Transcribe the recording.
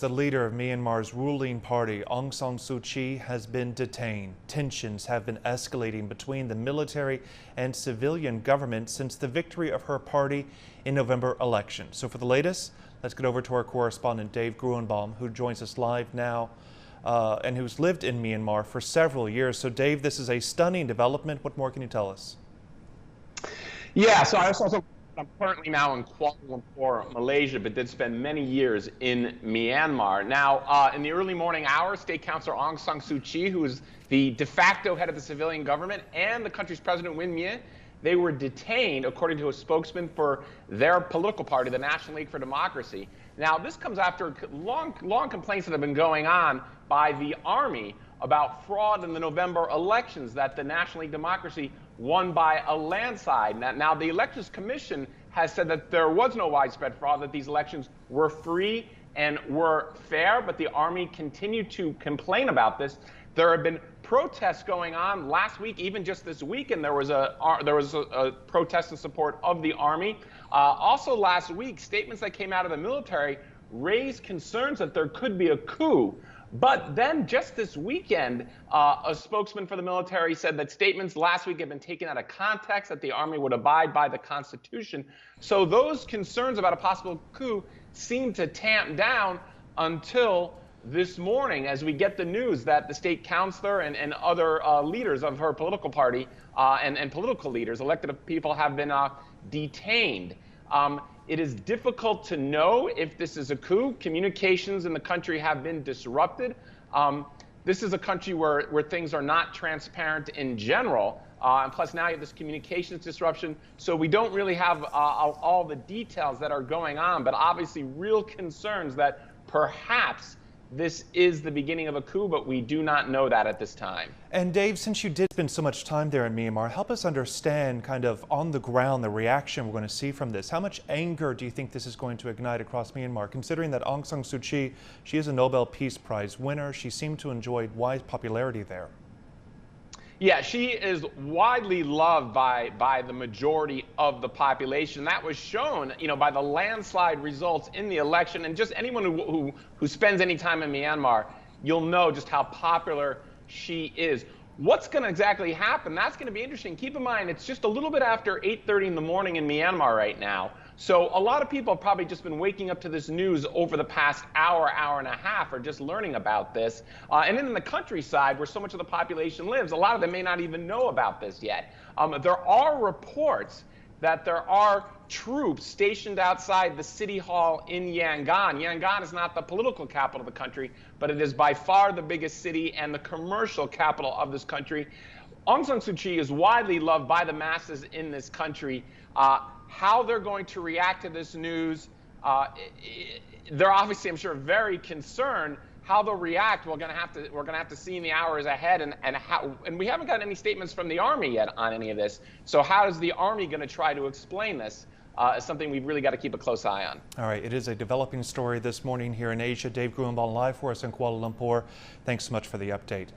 The leader of Myanmar's ruling party, Aung San Suu Kyi, has been detained. Tensions have been escalating between the military and civilian government since the victory of her party in November election. So for the latest, let's get over to our correspondent Dave Gruenbaum, who joins us live now and who's lived in Myanmar for several years. So Dave, this is a stunning development. What more can you tell us? Yeah, so I'm currently now in Kuala Lumpur, Malaysia, but did spend many years in Myanmar. Now, in the early morning hours, State Counsellor Aung San Suu Kyi, who is the de facto head of the civilian government, and the country's president, U Win Myint, they were detained, according to a spokesman for their political party, the National League for Democracy. Now, this comes after long complaints that have been going on by the army about fraud in the November elections, that the National League Democracy won by a landslide. Now, the Elections Commission has said that there was no widespread fraud, that these elections were free and were fair, but the army continued to complain about this. There have been protests going on last week, even just this weekend. There was a protest in support of the army. Also last week, statements that came out of the military raised concerns that there could be a coup. But then just this weekend, a spokesman for the military said that statements last week had been taken out of context, that the army would abide by the Constitution. So those concerns about a possible coup seem to tamp down until this morning, as we get the news that the state councillor and other leaders of her political party and political leaders, elected people, have been detained. It is difficult to know if this is a coup. Communications in the country have been disrupted. This is a country where things are not transparent in general. And plus now you have this communications disruption. So we don't really have all the details that are going on, but obviously real concerns that perhaps this is the beginning of a coup, but we do not know that at this time. And Dave, since you did spend so much time there in Myanmar, help us understand kind of on the ground the reaction we're going to see from this. How much anger do you think this is going to ignite across Myanmar, considering that Aung San Suu Kyi, she is a Nobel Peace Prize winner. She seemed to enjoy wide popularity there. Yeah, she is widely loved by the majority of the population. That was shown, by the landslide results in the election. And just anyone who spends any time in Myanmar, you'll know just how popular she is. What's going to exactly happen? That's going to be interesting. Keep in mind, it's just a little bit after 8:30 in the morning in Myanmar right now. So a lot of people have probably just been waking up to this news over the past hour and a half, or just learning about this. And then in the countryside, where so much of the population lives, a lot of them may not even know about this yet. There are reports that there are troops stationed outside the city hall in Yangon. Yangon is not the political capital of the country, but it is by far the biggest city and the commercial capital of this country. Aung San Suu Kyi is widely loved by the masses in this country. How they're going to react to this news, they're obviously, I'm sure, very concerned. How they'll react, we're going to have to see in the hours ahead, and we haven't gotten any statements from the army yet on any of this. So how is the army going to try to explain this? Is something we've really got to keep a close eye on. All right, it is a developing story this morning here in Asia. Dave Gruenbaum live for us in Kuala Lumpur. Thanks so much for the update.